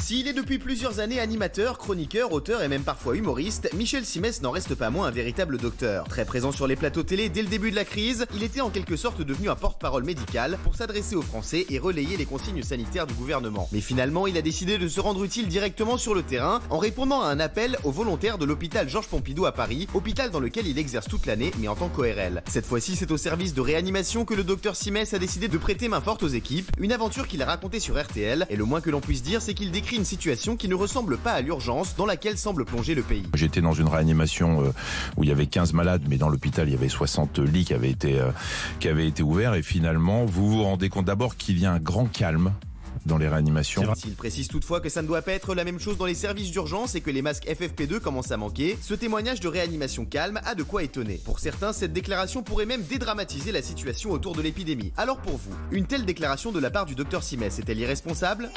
S'il est depuis plusieurs années animateur, chroniqueur, auteur et même parfois humoriste, Michel Simès n'en reste pas moins un véritable docteur. Très présent sur les plateaux télé dès le début de la crise, il était en quelque sorte devenu un porte-parole médical pour s'adresser aux Français et relayer les consignes sanitaires du gouvernement. Mais finalement, il a décidé de se rendre utile directement sur le terrain en répondant à un appel aux volontaires de l'hôpital Georges Pompidou à Paris, hôpital dans lequel il exerce toute l'année mais en tant qu'ORL. Cette fois-ci, c'est au service de réanimation que le docteur Simès a décidé de prêter main forte aux équipes, une aventure qu'il a racontée sur RTL, et le moins que l'on puisse dire, c'est qu'il décrit une situation qui ne ressemble pas à l'urgence dans laquelle semble plonger le pays. J'étais dans une réanimation où il y avait 15 malades, mais dans l'hôpital il y avait 60 lits qui avaient été ouverts, et finalement vous vous rendez compte d'abord qu'il y a un grand calme dans les réanimations. S'il précise toutefois que ça ne doit pas être la même chose dans les services d'urgence et que les masques FFP2 commencent à manquer, ce témoignage de réanimation calme a de quoi étonner. Pour certains, cette déclaration pourrait même dédramatiser la situation autour de l'épidémie. Alors pour vous, une telle déclaration de la part du docteur Simès est-elle irresponsable ?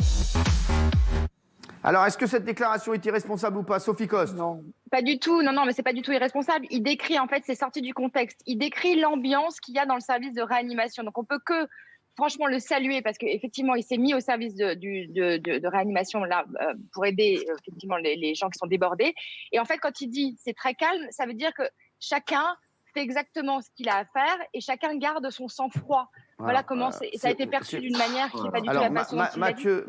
Alors, est-ce que cette déclaration est irresponsable ou pas, Sophie Coste? Non, pas du tout. Non, mais c'est pas du tout irresponsable. Il décrit, en fait, c'est sorti du contexte. Il décrit l'ambiance qu'il y a dans le service de réanimation. Donc, on peut que, franchement, le saluer parce qu'effectivement, il s'est mis au service de réanimation là pour aider effectivement les gens qui sont débordés. Et en fait, quand il dit c'est très calme, ça veut dire que chacun fait exactement ce qu'il a à faire et chacun garde son sang-froid. Voilà comment ça a été perçu d'une manière qui n'est pas du tout la façon dont Mathieu,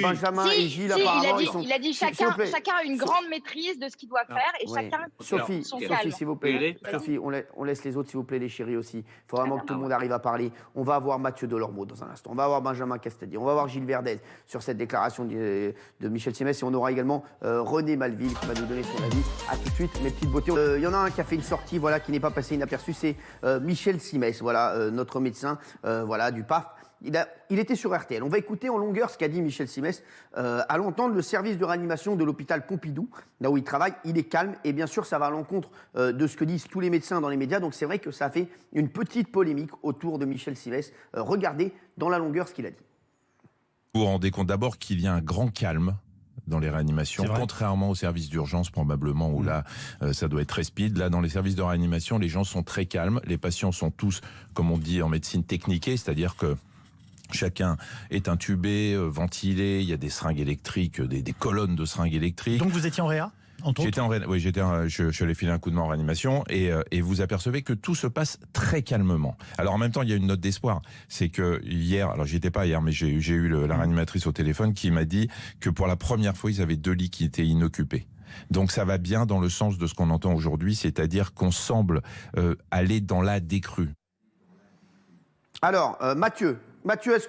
Benjamin et Gilles, apparemment, il a dit chacun a une grande maîtrise de ce qu'il doit faire et chacun Sophie, s'il vous plaît. Sophie, on laisse les autres, s'il vous plaît, les chéris aussi. Il faut vraiment que tout le monde arrive à parler. On va avoir Mathieu Delormeau dans un instant. On va avoir Benjamin Castaldi. On va avoir Gilles Verdez sur cette déclaration de Michel Simès. Et on aura également René Malville qui va nous donner son avis. À tout de suite, mes petites beautés. Il y en a un qui a fait une sortie qui n'est pas passé inaperçu. C'est Michel Simès, notre médecin. Du PAF. Il était sur RTL. On va écouter en longueur ce qu'a dit Michel Simès. À l'entendre, le service de réanimation de l'hôpital Pompidou, là où il travaille, il est calme. Et bien sûr, ça va à l'encontre de ce que disent tous les médecins dans les médias. Donc c'est vrai que ça a fait une petite polémique autour de Michel Simès. Regardez dans la longueur ce qu'il a dit. Vous vous rendez compte d'abord qu'il y a un grand calme dans les réanimations, contrairement aux services d'urgence probablement où là ça doit être très speed. Là dans les services de réanimation, les gens sont très calmes, les patients sont tous, comme on dit en médecine, techniqués, c'est-à-dire que chacun est intubé, ventilé, il y a des seringues électriques, des colonnes de seringues électriques. Donc vous étiez en réa ? Je suis allé filer un coup de main en réanimation et vous apercevez que tout se passe très calmement. Alors en même temps, il y a une note d'espoir, c'est que hier, alors j'y étais pas hier, mais j'ai eu la réanimatrice au téléphone qui m'a dit que pour la première fois, ils avaient 2 lits qui étaient inoccupés. Donc ça va bien dans le sens de ce qu'on entend aujourd'hui, c'est-à-dire qu'on semble aller dans la décrue. Alors, Mathieu, est-ce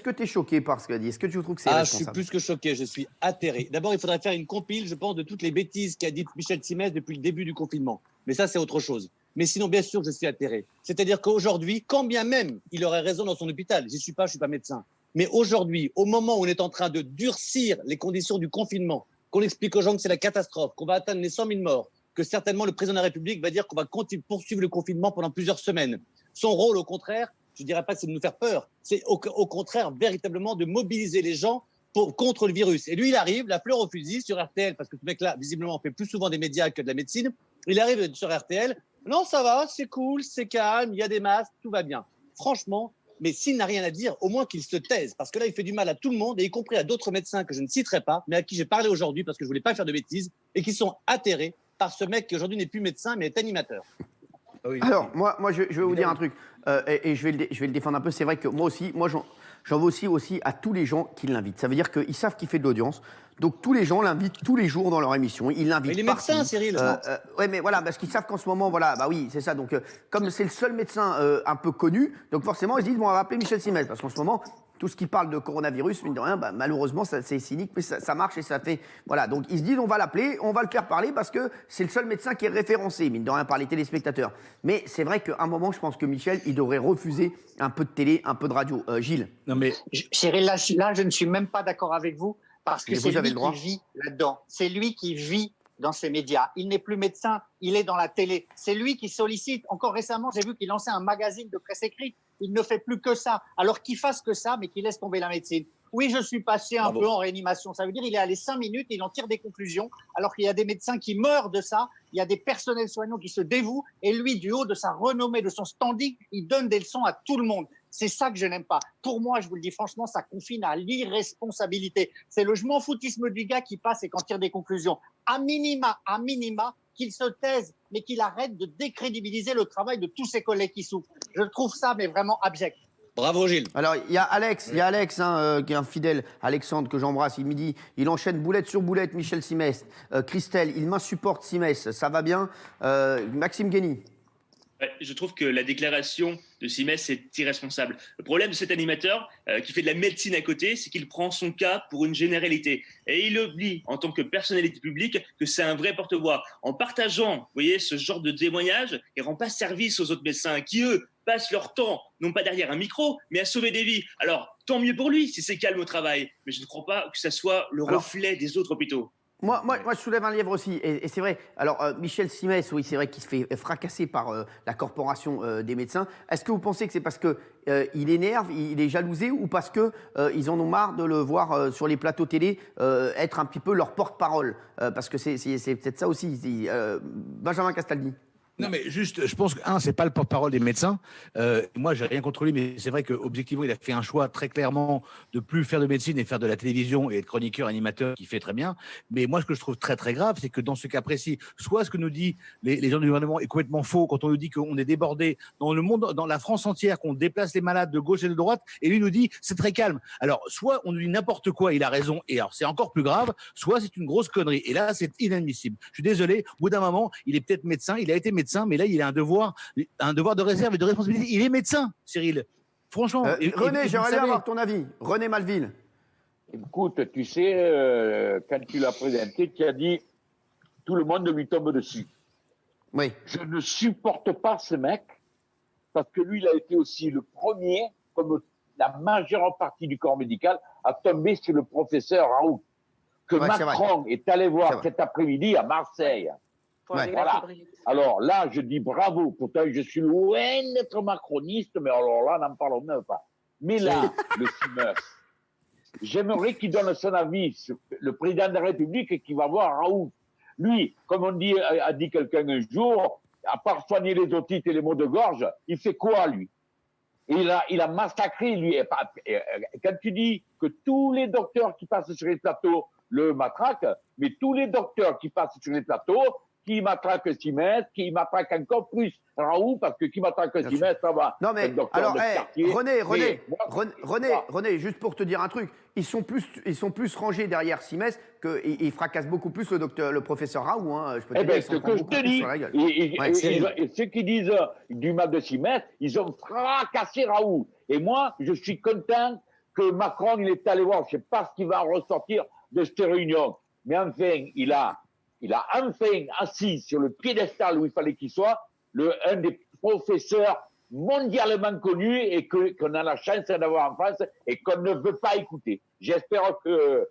que tu es choqué par ce qu'a dit? Est-ce que tu trouves que c'est irresponsable? Je suis plus que choqué, je suis atterré. D'abord, il faudrait faire une compile, je pense, de toutes les bêtises qu'a dit Michel Simès depuis le début du confinement. Mais ça, c'est autre chose. Mais sinon, bien sûr, je suis atterré. C'est-à-dire qu'aujourd'hui, quand bien même il aurait raison dans son hôpital, je suis pas médecin, mais aujourd'hui, au moment où on est en train de durcir les conditions du confinement, qu'on explique aux gens que c'est la catastrophe, qu'on va atteindre les 100 000 morts, que certainement le président de la République va dire qu'on va poursuivre le confinement pendant plusieurs semaines. Son rôle, au contraire, je ne dirais pas c'est de nous faire peur, c'est au contraire véritablement de mobiliser les gens contre le virus. Et lui, il arrive, la fleur au fusil sur RTL, parce que ce mec-là, visiblement, fait plus souvent des médias que de la médecine. Il arrive sur RTL, non, ça va, c'est cool, c'est calme, il y a des masques, tout va bien. Franchement, mais s'il n'a rien à dire, au moins qu'il se taise, parce que là, il fait du mal à tout le monde, et y compris à d'autres médecins que je ne citerai pas, mais à qui j'ai parlé aujourd'hui parce que je ne voulais pas faire de bêtises, et qui sont atterrés par ce mec qui aujourd'hui n'est plus médecin, mais est animateur. Alors, moi je vais vous dire un truc, et je vais le défendre un peu. C'est vrai que moi j'en veux aussi à tous les gens qui l'invitent. Ça veut dire qu'ils savent qu'il fait de l'audience. Donc tous les gens l'invitent tous les jours dans leur émission. Ils l'invitent. Mais les médecins, Cyril. Oui, mais voilà, parce qu'ils savent qu'en ce moment, oui, c'est ça. Donc comme c'est le seul médecin un peu connu, donc forcément ils se disent on va appeler Michel Simès, parce qu'en ce moment tout ce qui parle de coronavirus, mine de rien, malheureusement, c'est cynique, mais ça marche et ça fait... Voilà, donc ils se disent, on va l'appeler, on va le faire parler parce que c'est le seul médecin qui est référencé, mine de rien, par les téléspectateurs. Mais c'est vrai qu'à un moment, je pense que Michel, il devrait refuser un peu de télé, un peu de radio. Gilles. Non mais Cyril, là, je ne suis même pas d'accord avec vous parce que c'est lui qui vit là-dedans. C'est lui qui vit dans ces médias. Il n'est plus médecin, il est dans la télé. C'est lui qui sollicite. Encore récemment, j'ai vu qu'il lançait un magazine de presse écrite. Il ne fait plus que ça. Alors qu'il fasse que ça, mais qu'il laisse tomber la médecine. Oui, je suis passé un peu en réanimation. Ça veut dire qu'il est allé 5 minutes et il en tire des conclusions, alors qu'il y a des médecins qui meurent de ça, il y a des personnels soignants qui se dévouent, et lui, du haut de sa renommée, de son standing, il donne des leçons à tout le monde. C'est ça que je n'aime pas. Pour moi, je vous le dis franchement, ça confine à l'irresponsabilité. C'est le je m'en foutisme du gars qui passe et qui en tire des conclusions. À minima, qu'il se taise, mais qu'il arrête de décrédibiliser le travail de tous ses collègues qui souffrent. Je trouve ça, mais vraiment abject. Bravo Gilles. Alors, il y a Alex, qui est un fidèle, Alexandre, que j'embrasse. Il me dit, il enchaîne boulette sur boulette, Michel Simès. Christelle, il m'insupporte Simès, ça va bien. Maxime Guény. Ouais, je trouve que la déclaration de Simès est irresponsable. Le problème de cet animateur qui fait de la médecine à côté, c'est qu'il prend son cas pour une généralité. Et il oublie, en tant que personnalité publique, que c'est un vrai porte-voix. En partageant, vous voyez, ce genre de témoignage, il ne rend pas service aux autres médecins qui, eux, passent leur temps, non pas derrière un micro, mais à sauver des vies. Alors, tant mieux pour lui si c'est calme au travail. Mais je ne crois pas que ça soit le reflet des autres hôpitaux. Moi, je soulève un lièvre aussi, et c'est vrai. Alors, Michel Simès, oui, c'est vrai qu'il se fait fracasser par la corporation des médecins. Est-ce que vous pensez que c'est parce que il énerve, il est jalousé, ou parce que ils en ont marre de le voir sur les plateaux télé être un petit peu leur porte-parole, parce que c'est peut-être ça aussi. Benjamin Castaldi. Non, mais juste, je pense que, c'est pas le porte-parole des médecins. Moi, j'ai rien contre lui, mais c'est vrai qu'objectivement, il a fait un choix très clairement de plus faire de médecine et faire de la télévision et être chroniqueur, animateur, qui fait très bien. Mais moi, ce que je trouve très, très grave, c'est que dans ce cas précis, soit ce que nous dit les gens du gouvernement est complètement faux quand on nous dit qu'on est débordé dans le monde, dans la France entière, qu'on déplace les malades de gauche et de droite, et lui nous dit c'est très calme. Alors, soit on nous dit n'importe quoi, il a raison, et alors c'est encore plus grave, soit c'est une grosse connerie. Et là, c'est inadmissible. Je suis désolé, au bout d'un moment, il est peut-être médecin, il a été médecin, mais là, il a un devoir de réserve et de responsabilité. Il est médecin, Cyril. Franchement. René, j'aimerais bien avoir ton avis. René Malville. Écoute, tu sais, quand tu l'as présenté, tu as dit tout le monde lui tombe dessus. Oui. Je ne supporte pas ce mec parce que lui, il a été aussi le premier, comme la majeure partie du corps médical, à tomber sur le professeur Raoult, que Macron est allé voir cet après-midi à Marseille. Voilà. Alors là, je dis bravo. Pourtant, je suis loin d'être macroniste, mais alors là, n'en parlons même pas. Mais là, le Simès, j'aimerais qu'il donne son avis sur le président de la République et qu'il va voir Raoult. Lui, comme a dit quelqu'un un jour, à part soigner les otites et les maux de gorge, il fait quoi, lui? Et il a massacré, lui. Quand tu dis que tous les docteurs qui passent sur les plateaux le matraquent, mais tous les docteurs qui passent sur les plateaux, qui matraque Simès, qui matraque encore plus Raoult, parce que qui matraque Simès, ça va. Non mais, alors, René, juste pour te dire un truc, ils sont plus rangés derrière Simès qu'ils fracassent beaucoup plus le professeur Raoult. Hein, je peux te dire, ce que je te dis, et ceux qui disent du mal de Simès, ils ont fracassé Raoult. Et moi, je suis content que Macron, il est allé voir, je ne sais pas ce qui va ressortir de cette réunion, mais enfin, il a enfin assis sur le piédestal où il fallait qu'il soit, un des professeurs mondialement connus et qu'on a la chance d'avoir en France et qu'on ne veut pas écouter. J'espère que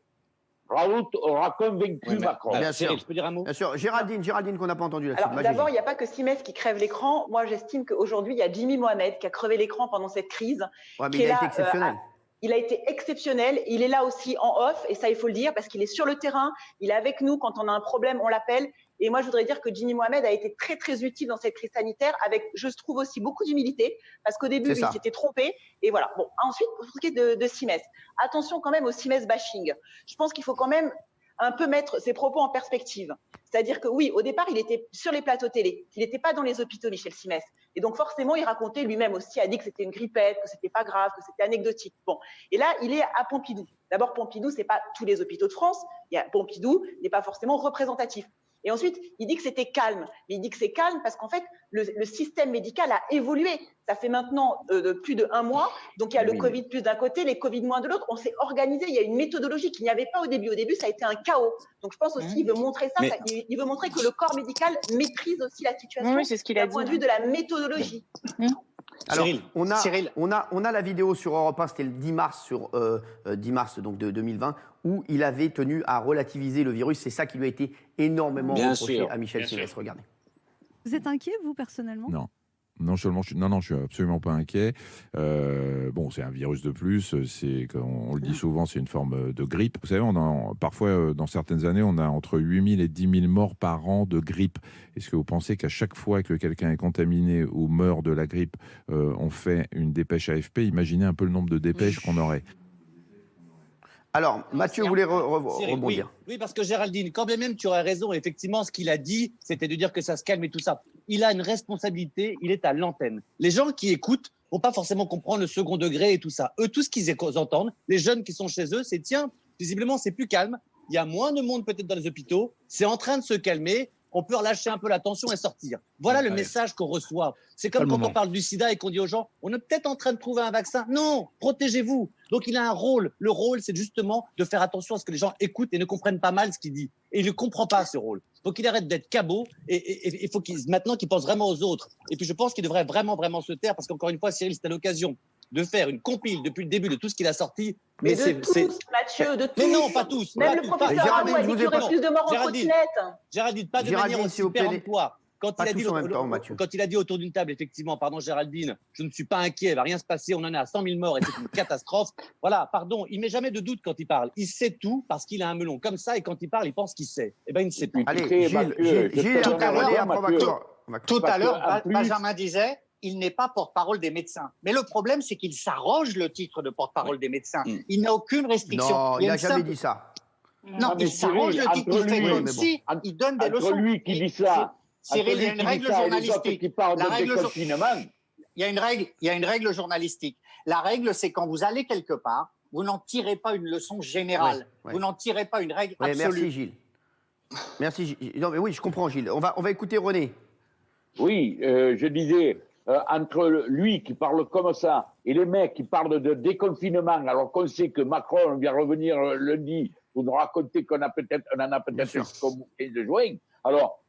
Raoult aura convaincu Macron. Bien sûr. Je peux dire un mot ? Bien sûr. Géraldine, qu'on n'a pas entendu là-dessus. Alors d'abord, il n'y a pas que Simès qui crève l'écran. Moi, j'estime qu'aujourd'hui, il y a Jimmy Mohamed qui a crevé l'écran pendant cette crise. Ouais, mais il a été exceptionnel. Il a été exceptionnel. Il est là aussi en off, et ça, il faut le dire, parce qu'il est sur le terrain. Il est avec nous. Quand on a un problème, on l'appelle. Et moi, je voudrais dire que Jimmy Mohamed a été très, très utile dans cette crise sanitaire, avec, je trouve aussi, beaucoup d'humilité, parce qu'au début, il s'était trompé. Et voilà. Bon, ensuite, pour ce qui est de Simès, attention quand même au Simès bashing. Je pense qu'il faut quand même un peu mettre ses propos en perspective. C'est-à-dire que oui, au départ, il était sur les plateaux télé. Il n'était pas dans les hôpitaux, Michel Simès. Et donc, forcément, il racontait lui-même aussi, a dit que c'était une grippette, que c'était pas grave, que c'était anecdotique. Bon. Et là, il est à Pompidou. D'abord, Pompidou, c'est pas tous les hôpitaux de France. Pompidou n'est pas forcément représentatif. Et ensuite, il dit que c'était calme. Mais il dit que c'est calme parce qu'en fait, le système médical a évolué. Ça fait maintenant plus de 1 mois. Donc, il y a le Covid plus d'un côté, les Covid moins de l'autre. On s'est organisé. Il y a une méthodologie qu'il n'y avait pas au début. Au début, ça a été un chaos. Donc, je pense aussi qu'il veut montrer ça. Il veut montrer que le corps médical maîtrise aussi la situation d'un point de vue de la méthodologie. Alors, on a la vidéo sur Europe 1, c'était le 10 mars, donc de 2020, où il avait tenu à relativiser le virus. C'est ça qui lui a été énormément reproché à Michel Simès. Regardez. Vous êtes inquiet, vous, personnellement ? Non. Non seulement, je suis absolument pas inquiet. Bon, c'est un virus de plus. On le dit souvent, c'est une forme de grippe. Vous savez, parfois, dans certaines années, on a entre 8 000 et 10 000 morts par an de grippe. Est-ce que vous pensez qu'à chaque fois que quelqu'un est contaminé ou meurt de la grippe, on fait une dépêche AFP? Imaginez un peu le nombre de dépêches qu'on aurait. Alors, Mathieu voulait rebondir. Oui, parce que Géraldine, quand bien même tu aurais raison, effectivement, ce qu'il a dit, c'était de dire que ça se calme et tout ça. Il a une responsabilité, il est à l'antenne. Les gens qui écoutent vont pas forcément comprendre le second degré et tout ça. Eux, tout ce qu'ils entendent, les jeunes qui sont chez eux, c'est tiens, visiblement, c'est plus calme. Il y a moins de monde peut-être dans les hôpitaux. C'est en train de se calmer. On peut relâcher un peu la tension et sortir. Voilà le message qu'on reçoit. C'est comme quand on parle du sida et qu'on dit aux gens, on est peut-être en train de trouver un vaccin. Non, protégez-vous. Donc il a un rôle. Le rôle, c'est justement de faire attention à ce que les gens écoutent et ne comprennent pas mal ce qu'il dit. Et il ne comprend pas ce rôle. Il faut qu'il arrête d'être cabot et il faut maintenant qu'il pense vraiment aux autres. Et puis je pense qu'il devrait vraiment se taire parce qu'encore une fois, Cyril, c'était l'occasion de faire une compile depuis le début de tout ce qu'il a sorti. Mais de tous, Mathieu, de tous. Mais non, pas tous. Même le professeur Raoult a dit qu'il y aurait plus de morts en trottinette. Géraldine, pas de manière aussi péremptoire. Quand il a dit autour d'une table, effectivement, pardon Géraldine, je ne suis pas inquiet, il ne va rien se passer, on en est à 100 000 morts et c'est une catastrophe. Voilà, pardon, il ne met jamais de doute quand il parle. Il sait tout parce qu'il a un melon comme ça et quand il parle, il pense qu'il sait. Eh bien, il ne sait plus. Allez, Gilles, tout à l'heure, Benjamin disait, il n'est pas porte-parole des médecins. Mais le problème, c'est qu'il s'arroge le titre de porte-parole des médecins. Il n'a aucune restriction. Non, il n'a jamais dit ça. Non, il s'arroge le titre. Il fait comme si il donne des leçons. Lui qui dit ça. Cyril, il y a une règle journalistique. Qui parle de déconfinement. Il y a une règle journalistique. La règle, c'est quand vous allez quelque part, vous n'en tirez pas une leçon générale. Vous n'en tirez pas une règle absolue. Merci, Gilles. Merci, Gilles. Non, mais oui, je comprends, Gilles. On va écouter René. Oui, je disais, entre lui qui parle comme ça et les mecs qui parlent de déconfinement, alors qu'on sait que Macron vient revenir lundi pour nous raconter qu'on en a peut-être jusqu'au 15 juin. Alors,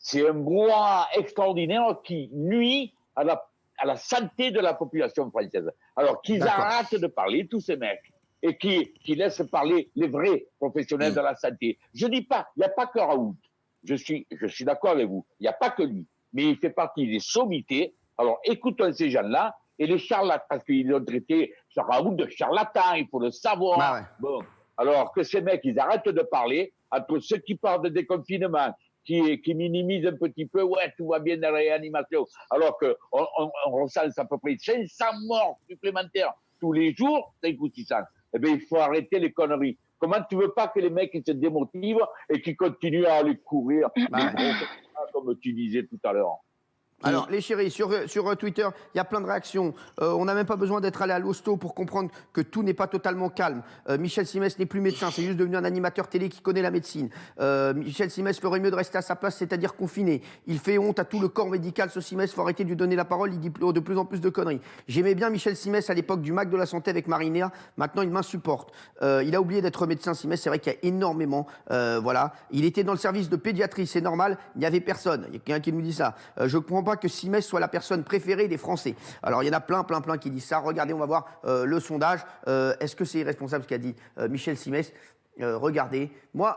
c'est un brouhaha extraordinaire qui nuit à la santé de la population française. Alors qu'ils arrêtent de parler, tous ces mecs, et qui laissent parler les vrais professionnels de la santé. Je dis pas, il n'y a pas que Raoult. Je suis d'accord avec vous. Il n'y a pas que lui. Mais il fait partie des sommités. Alors écoutons ces gens-là et les charlatans, parce qu'ils ont traité Raoult de charlatan, il faut le savoir. Ah ouais. Bon. Alors que ces mecs, ils arrêtent de parler, entre ceux qui parlent de déconfinement, qui minimisent un petit peu, ouais, tout va bien dans la réanimation, alors qu'on recense à peu près 500 morts supplémentaires tous les jours, 5 ou 600. Eh bien, il faut arrêter les conneries. Comment tu veux pas que les mecs ils se démotivent et qu'ils continuent à aller courir, comme tu disais tout à l'heure? Alors, les chéris, sur Twitter, il y a plein de réactions. On n'a même pas besoin d'être allé à l'hosto pour comprendre que tout n'est pas totalement calme. Michel Simès n'est plus médecin, c'est juste devenu un animateur télé qui connaît la médecine. Michel Simès ferait mieux de rester à sa place, c'est-à-dire confiné. Il fait honte à tout le corps médical, ce Simès, il faut arrêter de lui donner la parole, il dit de plus en plus de conneries. J'aimais bien Michel Simès à l'époque du MAC de la Santé avec Marinea, maintenant il m'insupporte. Il a oublié d'être médecin, Simès, c'est vrai qu'il y a énormément, voilà. Il était dans le service de pédiatrie, c'est normal, il n'y avait personne. Il y a quelqu'un qui nous dit ça. Je comprends pas que Simès soit la personne préférée des Français. Alors, il y en a plein qui disent ça. Regardez, on va voir le sondage. Est-ce que c'est irresponsable ce qu'a dit Michel Simès? Regardez. Moi,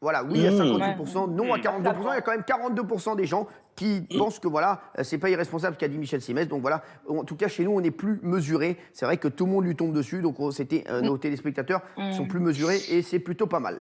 voilà, oui à 58%, non à 42%. Il y a quand même 42% des gens qui pensent que voilà, c'est pas irresponsable ce qu'a dit Michel Simès. Donc voilà, en tout cas, chez nous, on est plus mesuré. C'est vrai que tout le monde lui tombe dessus. Donc, nos téléspectateurs sont plus mesurés et c'est plutôt pas mal.